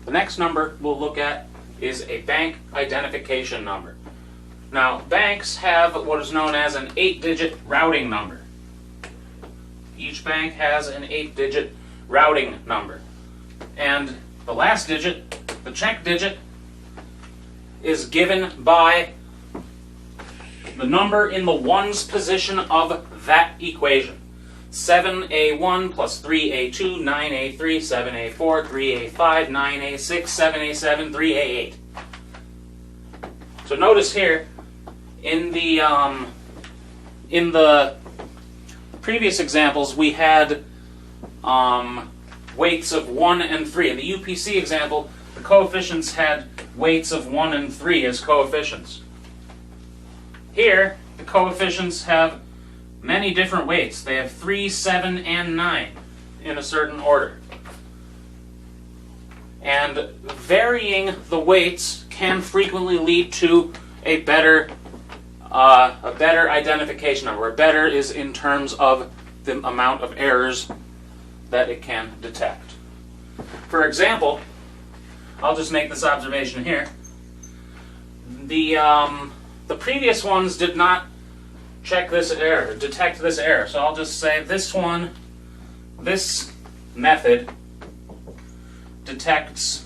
The next number we'll look at is a bank identification number. Now, banks have what is known as an 8-digit routing number. Each bank has an 8-digit routing number. And the last digit, the check digit, is given by the number in the ones position of that equation. 7A1 plus 3A2, 9A3, 7A4, 3A5, 9A6, 7A7, 3A8. So notice here, in the previous examples, we had weights of 1 and 3. In the UPC example, the coefficients had weights of 1 and 3 as coefficients. Here, the coefficients have many different weights. They have 3, 7, and 9 in a certain order. And varying the weights can frequently lead to a better identification number. A better is in terms of the amount of errors that it can detect. For example, I'll just make this observation here. The previous ones did not detect this error. So I'll just say this method detects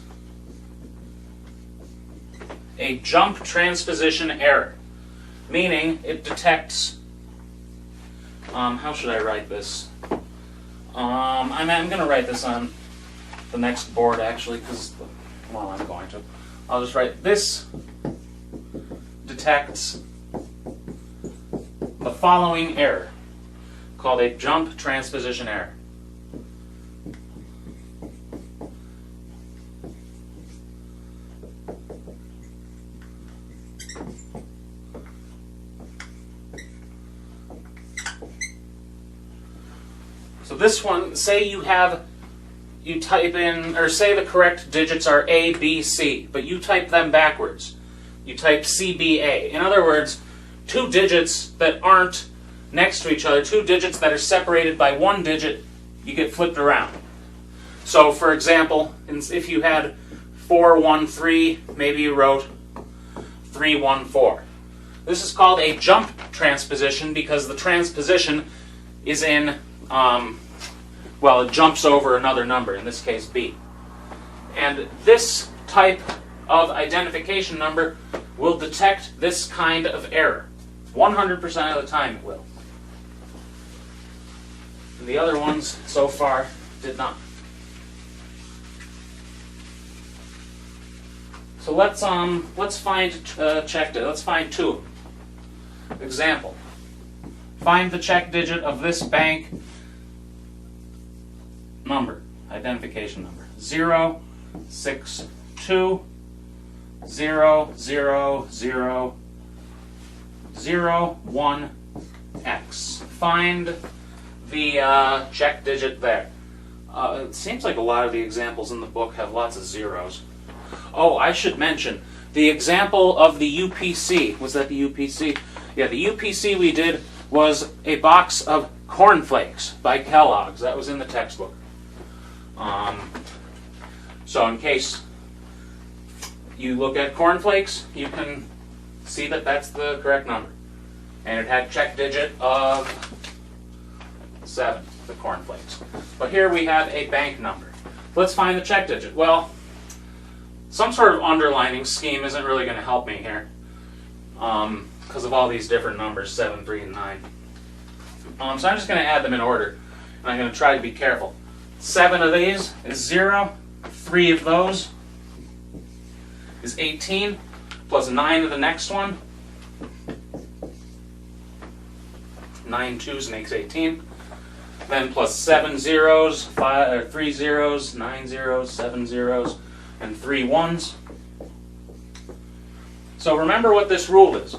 a jump transposition error, meaning it detects, how should I write this? I'm going to write this on the next board actually, because, well, I'm going to. I'll just write this detects the following error, called a jump transposition error. So this one, say you type in, or say the correct digits are A, B, C, but you type them backwards. You type CBA. In other words, two digits that aren't next to each other, two digits that are separated by one digit, you get flipped around. So, for example, if you had 413, maybe you wrote 314. This is called a jump transposition because the transposition is in, well, it jumps over another number, in this case B. And this type of identification number will detect this kind of error. 100% of the time it will. And the other ones so far did not. So let's find let's find two of them. Example. Find the check digit of this bank number, identification number. 0, 6, 2, 0, 0, 0, 0, 1, X. Find the check digit there. It seems like a lot of the examples in the book have lots of zeros. Oh, I should mention, the example of the UPC, was that the UPC? Yeah, the UPC we did was a box of cornflakes by Kellogg's. That was in the textbook. So in case you look at cornflakes, you can see that that's the correct number. And it had check digit of 7, the cornflakes. But here we have a bank number. Let's find the check digit. Well, some sort of underlining scheme isn't really going to help me here because of all these different numbers, 7, 3, and 9. So I'm just going to add them in order, and I'm going to try to be careful. 7 of these is 0. 3 of those is 18, plus 9 of the next one. 9 twos makes 18. Then plus 7 zeros, 3 zeros, 9 zeros, 7 zeros, and 3 ones. So remember what this rule is.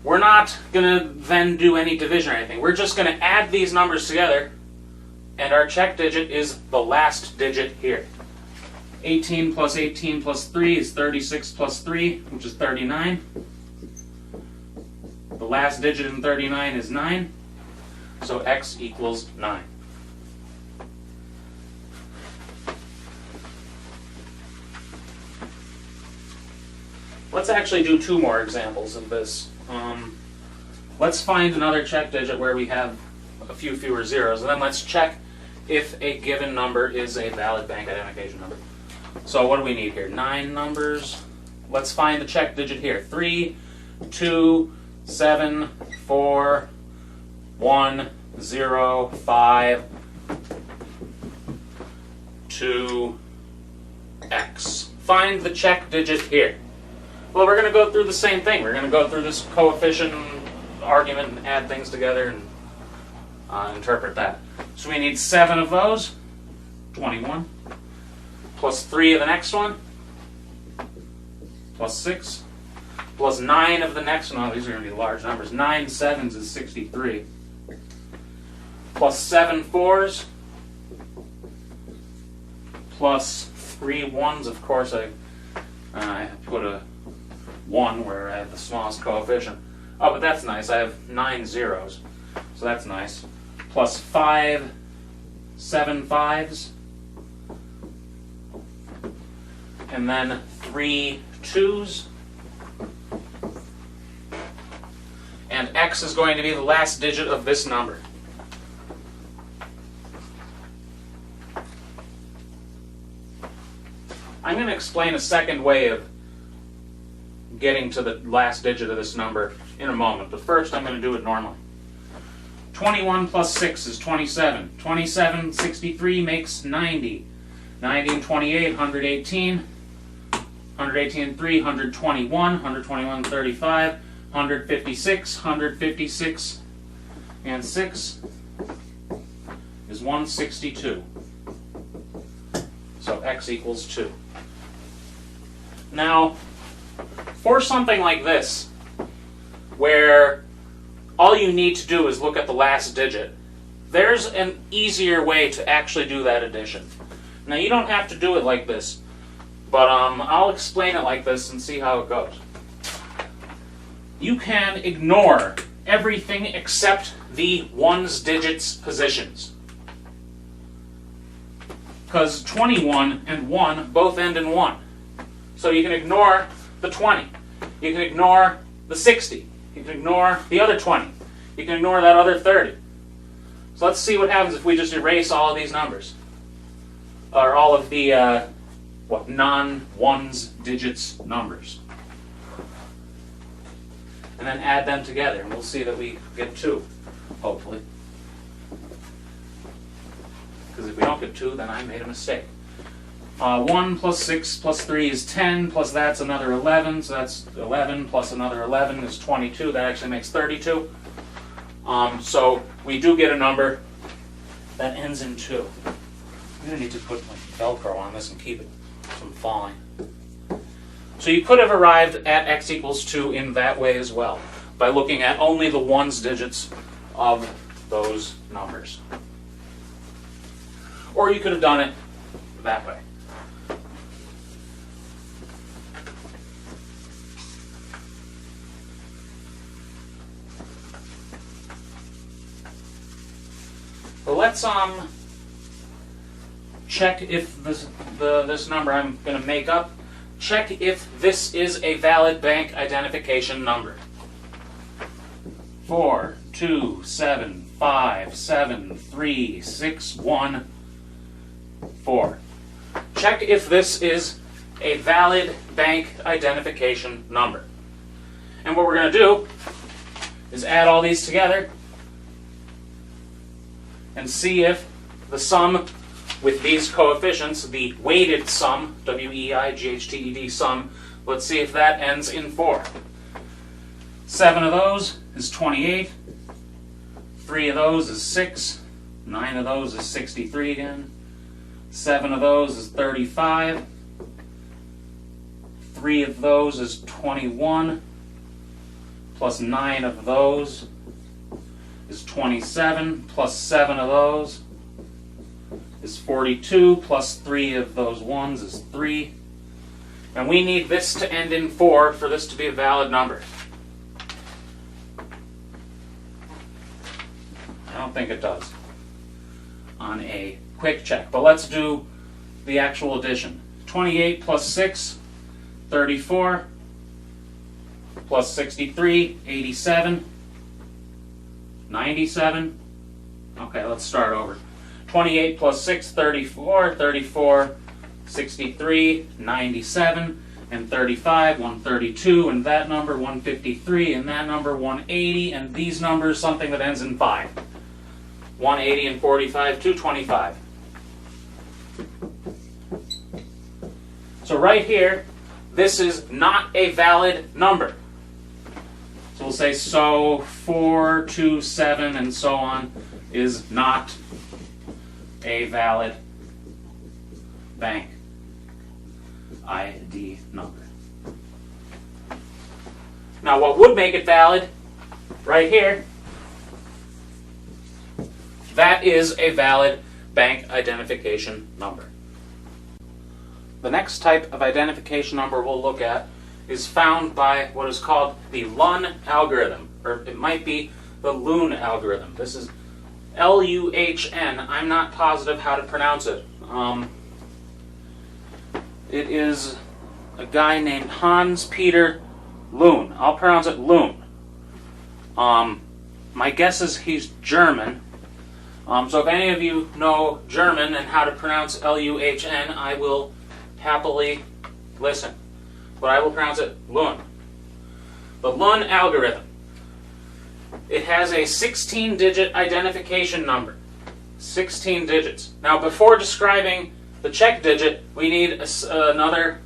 We're not going to then do any division or anything. We're just going to add these numbers together, and our check digit is the last digit here. 18 plus 18 plus 3 is 36 plus 3, which is 39. The last digit in 39 is 9, so X equals 9. let's actually do 2 more examples of this. Let's find another check digit where we have a few fewer zeros, and then let's check if a given number is a valid bank identification number. So what do we need here? 9 numbers. Let's find the check digit here. 3, 2, 7, 4, 1, 0, 5, 2, X. Find the check digit here. Well, we're going to go through the same thing. We're going to go through this coefficient argument and add things together and interpret that. So we need 7 of those, 21, plus 3 of the next one, plus 6, plus 9 of the next one. Oh, these are going to be large numbers. 9 sevens is 63, plus 7 fours, plus 3 ones. Of course, I put a 1 where I have the smallest coefficient. Oh, but that's nice. I have 9 zeros, so that's nice. Plus 5 7 fives, and then 3 2s, and X is going to be the last digit of this number. I'm going to explain a second way of getting to the last digit of this number in a moment, but first I'm going to do it normally. 21 plus 6 is 27. 27, 63 makes 90. 90 and 28, 118. 118 and 3, 121. 121, 35. 156. 156 and 6 is 162. So X equals 2. Now, for something like this, where all you need to do is look at the last digit, there's an easier way to actually do that addition. Now, you don't have to do it like this, but I'll explain it like this and see how it goes. You can ignore everything except the ones digits positions, because 21 and 1 both end in 1. So you can ignore the 20. You can ignore the 60. You can ignore the other 20. You can ignore that other 30. So let's see what happens if we just erase all of these numbers. Or all of the non-ones digits numbers. And then add them together, and we'll see that we get 2, hopefully. Because if we don't get 2, then I made a mistake. 1 plus 6 plus 3 is 10, plus that's another 11, so that's 11 plus another 11 is 22. That actually makes 32. So we do get a number that ends in 2. I'm going to need to put my Velcro on this and keep it from falling. So you could have arrived at X equals 2 in that way as well, by looking at only the ones digits of those numbers. Or you could have done it that way. So let's check if this number I'm going to make up, check if this is a valid bank identification number. 4, 2, 7, 5, 7, 3, 6, 1, 4. Check if this is a valid bank identification number. And what we're going to do is add all these together and see if the sum with these coefficients, the weighted sum, W-E-I-G-H-T-E-D sum, let's see if that ends in 4. 7 of those is 28. 3 of those is 6. 9 of those is 63 again. 7 of those is 35. 3 of those is 21. Plus 9 of those is 27, plus 7 of those is 42, plus 3 of those ones is 3. And we need this to end in 4 for this to be a valid number. I don't think it does on a quick check, but let's do the actual addition. 28 plus 6, 34. plus 63, 87, 97. Okay, let's start over. 28 plus 6, 34, 34, 63, 97, and 35, 132, and that number 153, and that number 180, and these numbers something that ends in 5. 180 and 45, 225. So right here, this is not a valid number. So we'll say so 4, 2, 7, and so on is not a valid bank ID number. Now what would make it valid, right here, that is a valid bank identification number. The next type of identification number we'll look at is found by what is called the Luhn algorithm, or it might be the Luhn algorithm. This is L-U-H-N. I'm not positive how to pronounce it. It is a guy named Hans Peter Luhn. I'll pronounce it Luhn. My guess is he's German. So if any of you know German and how to pronounce L-U-H-N, I will happily listen. But I will pronounce it Luhn. The Luhn algorithm. It has a 16-digit identification number. 16 digits. Now before describing the check digit, we need another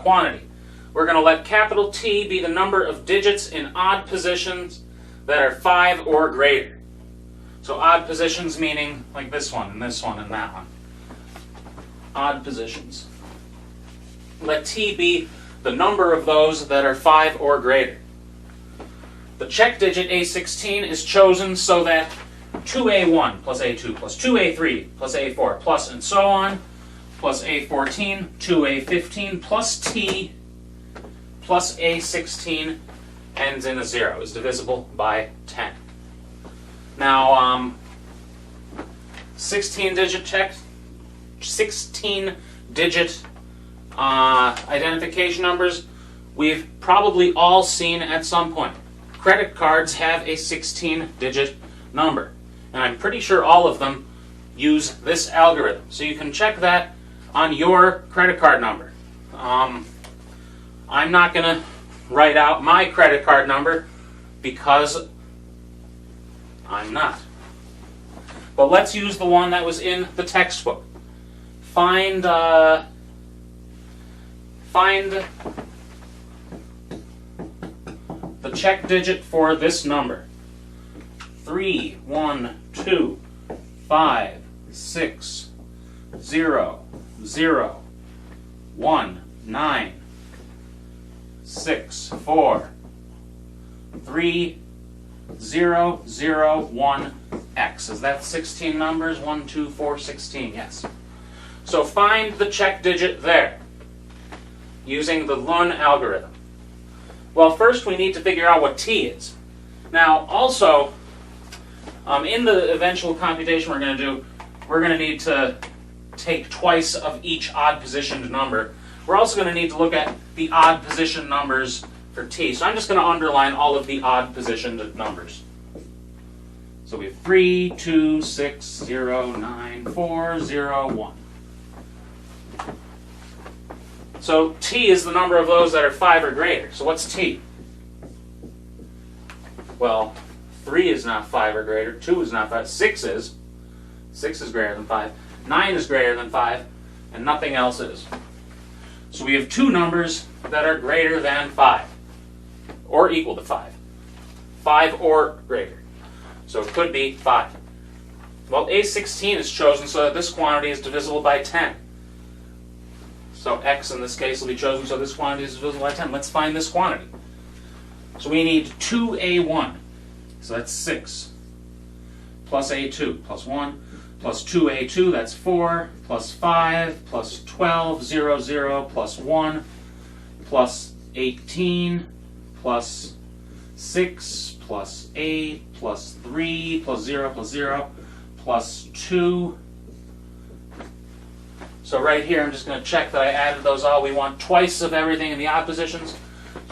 quantity. We're going to let capital T be the number of digits in odd positions that are 5 or greater. So odd positions meaning like this one, and that one. Odd positions. Let T be the number of those that are 5 or greater. The check digit A16 is chosen so that 2A1 plus A2 plus 2A3 plus A4 plus and so on plus A14, 2A15 plus T plus A16 ends in a 0, is divisible by 10. Now, 16-digit identification numbers we've probably all seen at some point. Credit cards have a 16-digit number, and I'm pretty sure all of them use this algorithm. So you can check that on your credit card number. I'm not going to write out my credit card number because I'm not. But let's use the one that was in the textbook. Find the check digit for this number. 3, 1, 2, 5, 6, 0, 0, 1, 9, 6, 4, 3, 0, 0, 1, X. Is that 16 numbers? 1, 2, 4, 16, yes. So find the check digit there using the Luhn algorithm. Well, first we need to figure out what T is. Now, also, in the eventual computation we're going to do, we're going to need to take twice of each odd positioned number. We're also going to need to look at the odd position numbers for T. So I'm just going to underline all of the odd positioned numbers. So we have 3, 2, 6, 0, 9, 4, 0, 1. So T is the number of those that are 5 or greater. So what's T? Well, 3 is not 5 or greater. 2 is not 5. 6 is. 6 is greater than 5. 9 is greater than 5. And nothing else is. So we have two numbers that are greater than 5. Or equal to 5. 5 or greater. So it could be 5. Well, A16 is chosen so that this quantity is divisible by 10. So X in this case will be chosen so this quantity is divisible by 10. Let's find this quantity. So we need 2A1. So that's 6. Plus A2 plus 1. Plus 2A2, that's 4. Plus 5. Plus 12, 0, 0. Plus 1. Plus 18. Plus 6. Plus 8. Plus 3. Plus 0. Plus 0. Plus 2. So right here, I'm just going to check that I added those all. We want twice of everything in the odd positions.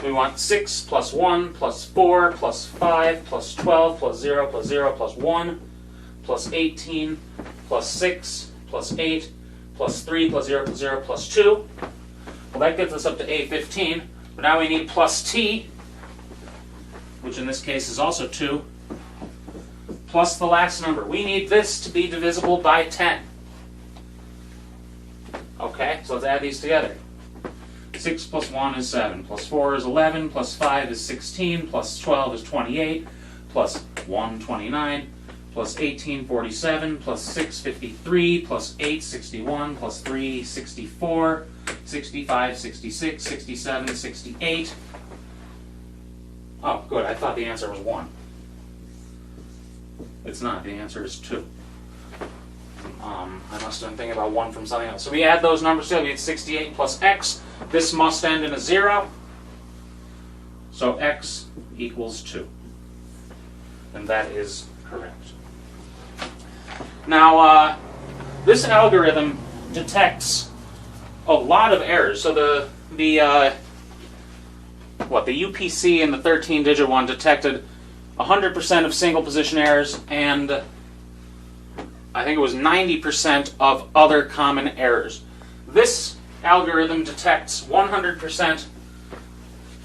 We want 6 plus 1 plus 4 plus 5 plus 12 plus 0 plus 0 plus 1 plus 18 plus 6 plus 8 plus 3 plus 0 plus 0 plus 2. Well, that gets us up to A15. But now we need plus t, which in this case is also 2, plus the last number. We need this to be divisible by 10. Okay, so let's add these together. 6 plus 1 is 7, plus 4 is 11, plus 5 is 16, plus 12 is 28, plus 1, 29, plus 18, 47, plus 6, 53, plus 8, 61, plus 3, 64, 65, 66, 67, 68. Oh, good, I thought the answer was 1. It's not, the answer is 2. I must have been thinking about 1 from something else. So we add those numbers together, we get 68 plus x. This must end in a 0. So x equals 2. And that is correct. Now, this algorithm detects a lot of errors. So the UPC in the 13-digit one detected 100% of single position errors, and I think it was 90% of other common errors. This algorithm detects 100%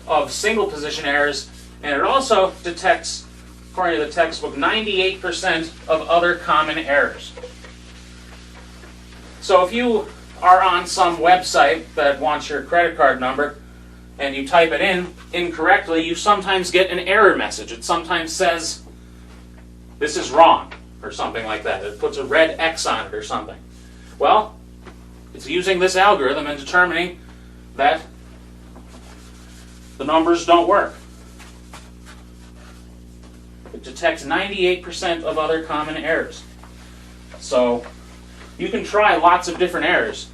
of single position errors, and it also detects, according to the textbook, 98% of other common errors. So if you are on some website that wants your credit card number and you type it in incorrectly, you sometimes get an error message. It sometimes says, this is wrong, or something like that. It puts a red X on it or something. Well, it's using this algorithm and determining that the numbers don't work. It detects 98% of other common errors. So you can try lots of different errors,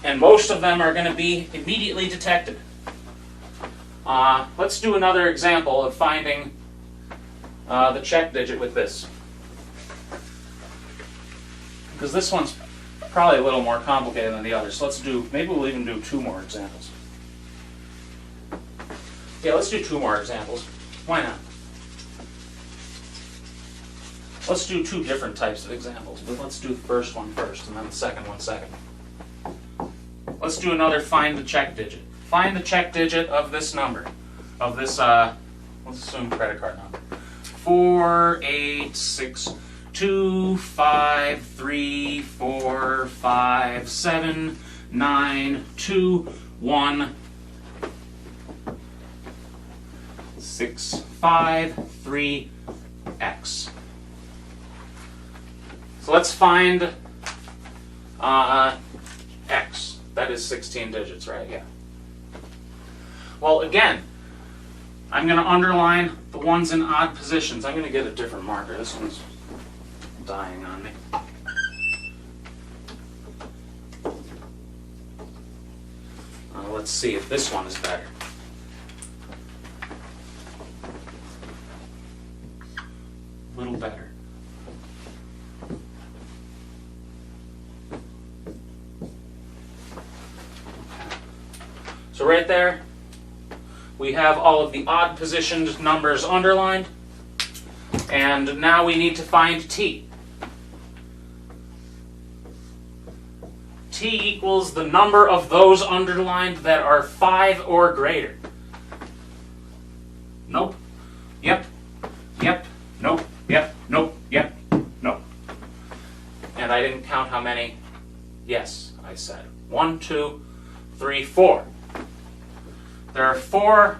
and most of them are going to be immediately detected. Let's do another example of finding the check digit with this, because this one's probably a little more complicated than the others. So let's do, maybe we'll even do 2 more examples. Yeah, let's do 2 more examples. Why not? Let's do 2 different types of examples, but let's do the first one first and then the second one second. Let's do another find the check digit. Find the check digit of this number, of this, let's assume credit card number. 48625357921653653x. So let's find x. That is 16 digits, right? Yeah. Well, again, I'm going to underline the ones in odd positions. I'm going to get a different marker. This one's dying on me. Let's see if this one is better. A little better. So right there, we have all of the odd positioned numbers underlined, and now we need to find t. T equals the number of those underlined that are 5 or greater. Nope. Yep. Yep. Nope. Yep. Nope. Yep. Nope. And I didn't count how many yes I said. 1, 2, 3, 4. There are 4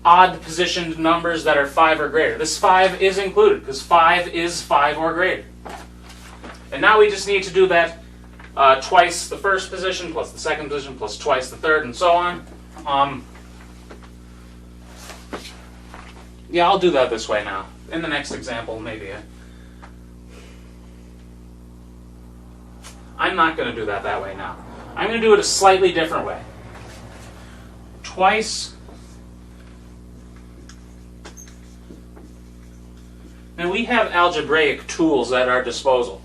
odd positioned numbers that are 5 or greater. This 5 is included because 5 is 5 or greater. And now we just need to do that twice the first position, plus the second position, plus twice the third, and so on. Yeah, I'll do that this way now. In the next example, maybe. I'm not going to do that way now. I'm going to do it a slightly different way. Twice. Now we have algebraic tools at our disposal.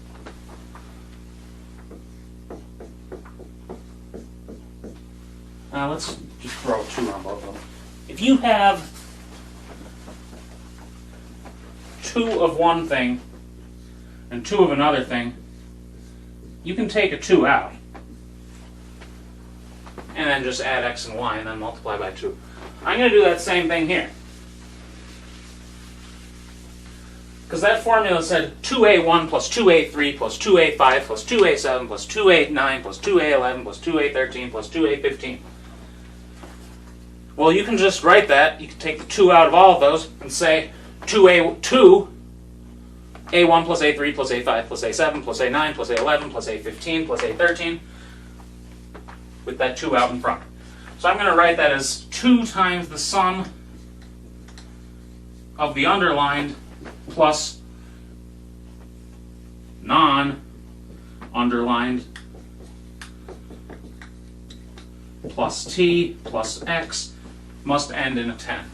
Let's just throw 2 on both of them. If you have 2 of one thing and 2 of another thing, you can take a 2 out and then just add x and y and then multiply by 2. I'm going to do that same thing here. Because that formula said 2a1 plus 2a3 plus 2a5 plus 2a7 plus 2a9 plus 2a11 plus 2a13 plus 2a15. Well, you can just write that. You can take the 2 out of all of those and say 2a1 plus a3 plus a5 plus a7 plus a9 plus a11 plus a15 plus a13 with that 2 out in front. So I'm going to write that as 2 times the sum of the underlined plus non-underlined plus t plus x must end in a 10.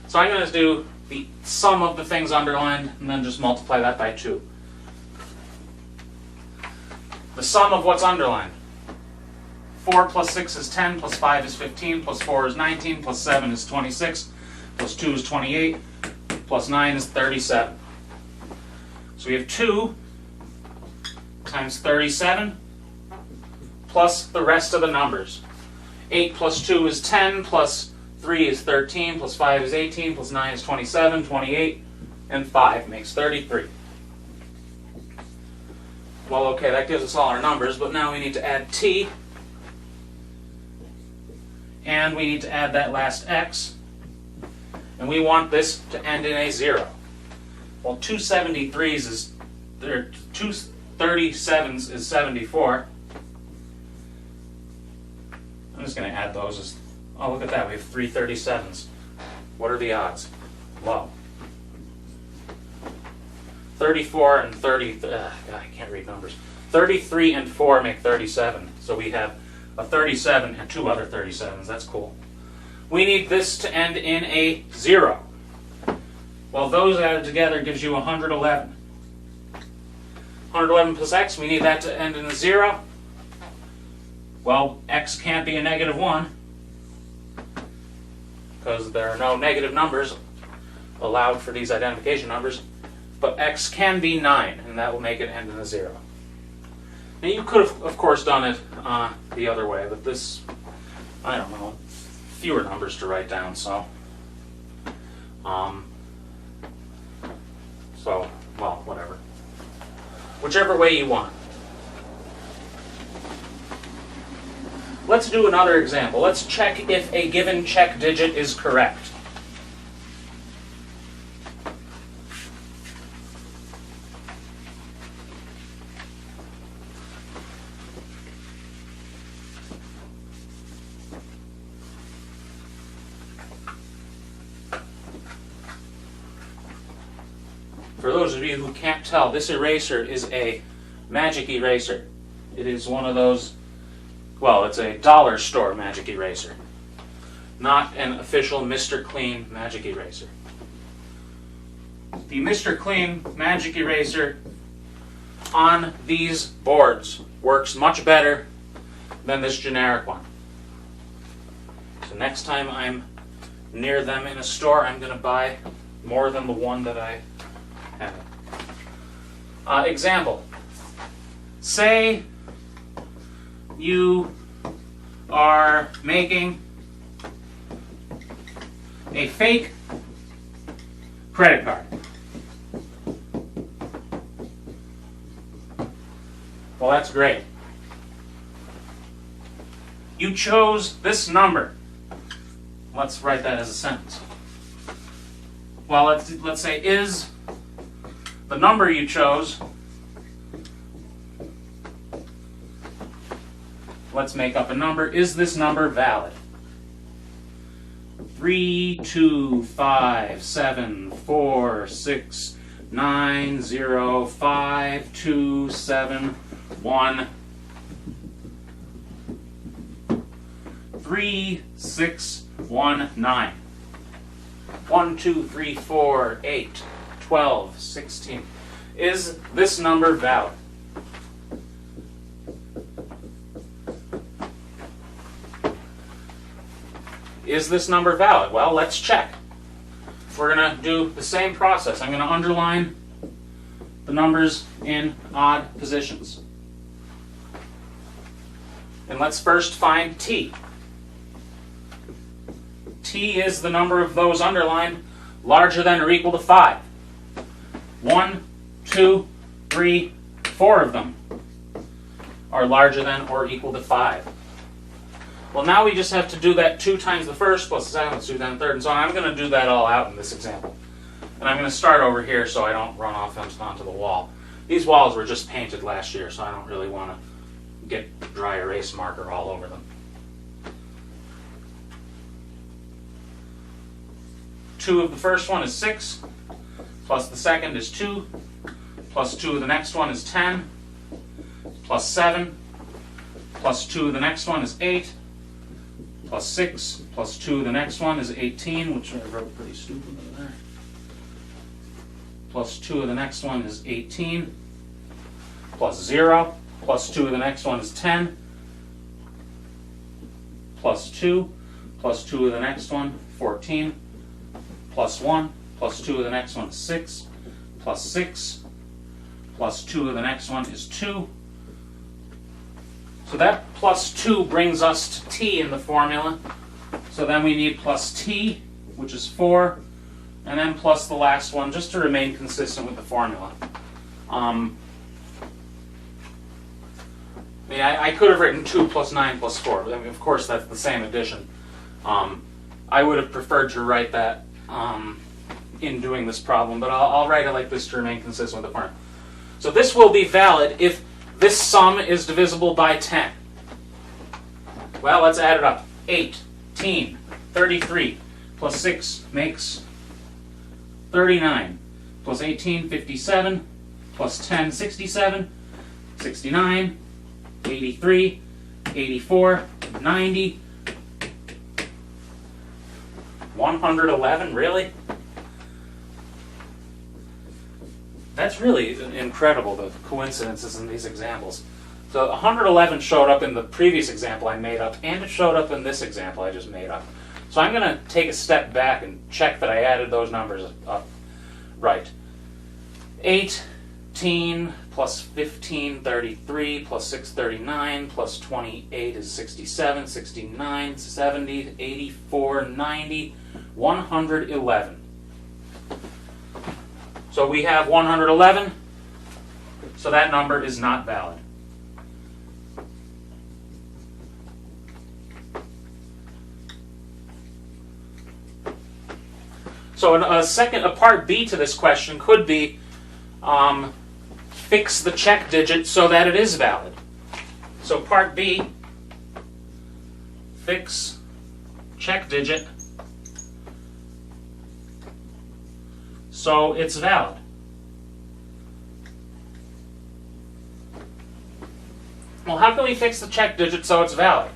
So I'm going to do the sum of the things underlined and then just multiply that by 2. The sum of what's underlined. 4 plus 6 is 10, plus 5 is 15, plus 4 is 19, plus 7 is 26, plus 2 is 28, plus 9 is 37. So we have 2 times 37 plus the rest of the numbers. 8 plus 2 is 10, plus 3 is 13, plus 5 is 18, plus 9 is 27, 28, and 5 makes 33. Well, okay, that gives us all our numbers, but now we need to add t, and we need to add that last x, and we want this to end in a 0. Well, 2 73s is, or 2 37s is 74. I'm just going to add those as, oh, look at that, we have 3 37s. What are the odds? Low. 34 and 30, God, I can't read numbers. 33 and 4 make 37, so we have a 37 and 2 other 37s. That's cool. We need this to end in a 0. Well, those added together gives you 111. 111 plus x, we need that to end in a 0. Well, x can't be a negative 1 because there are no negative numbers allowed for these identification numbers. But x can be 9, and that will make it end in a 0. Now, you could have, of course, done it the other way, but this, I don't know, fewer numbers to write down, so, well, whatever. Whichever way you want. Let's do another example. Let's check if a given check digit is correct. For those of you who can't tell, this eraser is a magic eraser. It is one of those, well, it's a dollar store magic eraser, not an official Mr. Clean magic eraser. The Mr. Clean magic eraser on these boards works much better than this generic one. So next time I'm near them in a store, I'm going to buy more than the one that I have. Example. Say you are making a fake credit card. Well, that's great. You chose this number. Let's write that as a sentence. Well, let's say is the number you chose, let's make up a number, is this number valid? 3, 2, 5, 7, 4, 6, 9, 0, 5, 2, 7, 1, 3, 6, 1, 9. 1, 2, 3, 4, 8, 12, 16. Is this number valid? Is this number valid? Well, let's check. We're going to do the same process. I'm going to underline the numbers in odd positions. And let's first find t. T is the number of those underlined larger than or equal to 5. 1, 2, 3, 4 of them are larger than or equal to 5. Well, now we just have to do that 2 times the first plus the second, let's do that third, and so on. I'm going to do that all out in this example. And I'm going to start over here so I don't run off onto the wall. These walls were just painted last year, so I don't really want to get dry erase marker all over them. 2 of the first one is 6, plus the second is 2, plus 2 of the next one is 10, plus 7, plus 2 of the next one is 8, plus 6, plus 2 of the next one is 18, which I wrote pretty stupid over there. Plus 2 of the next one is 18, plus 0, plus 2 of the next one is 10, plus 2, plus 2 of the next one, 14, plus 1, plus 2 of the next one is 6, plus 6, plus 2 of the next one is 2. So that plus 2 brings us to t in the formula. So then we need plus t, which is 4, and then plus the last one, just to remain consistent with the formula. I could have written 2 plus 9 plus 4, but I mean, of course that's the same addition. I would have preferred to write that in doing this problem, but I'll write it like this to remain consistent with the formula. So this will be valid if this sum is divisible by 10. Well, let's add it up. 18, 33, plus 6 makes 39, plus 18, 57, plus 10, 67, 69, 83, 84, 90, 111, really? That's really incredible, the coincidences in these examples. So 111 showed up in the previous example I made up, and it showed up in this example I just made up. So I'm going to take a step back and check that I added those numbers up right. 18 plus 15, 33, plus 6, 39, plus 28 is 67, 69, 70, 84, 90, 111. So we have 111, so that number is not valid. So a part B to this question could be fix the check digit so that it is valid. So part B, fix check digit so it's valid. Well, how can we fix the check digit so it's valid?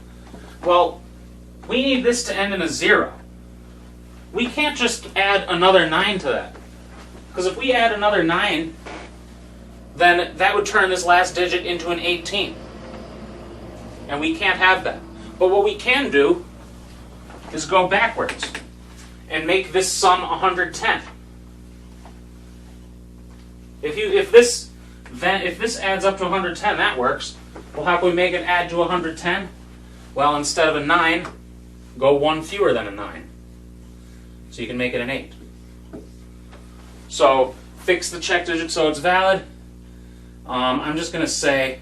Well, we need this to end in a 0. We can't just add another 9 to that. Because if we add another 9, then that would turn this last digit into an 18. And we can't have that. But what we can do is go backwards and make this sum 110. If this adds up to 110, that works. Well, how can we make it add to 110? Well, instead of a 9, go 1 fewer than a 9. So you can make it an 8. So fix the check digit so it's valid. I'm just going to say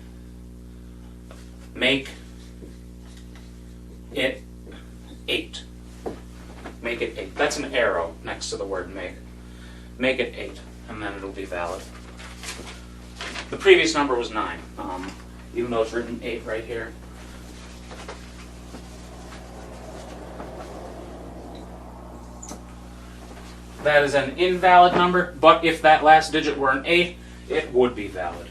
make it 8. Make it 8. That's an arrow next to the word make. Make it 8, and then it'll be valid. The previous number was 9, even though it's written 8 right here. That is an invalid number, but if that last digit were an 8, it would be valid.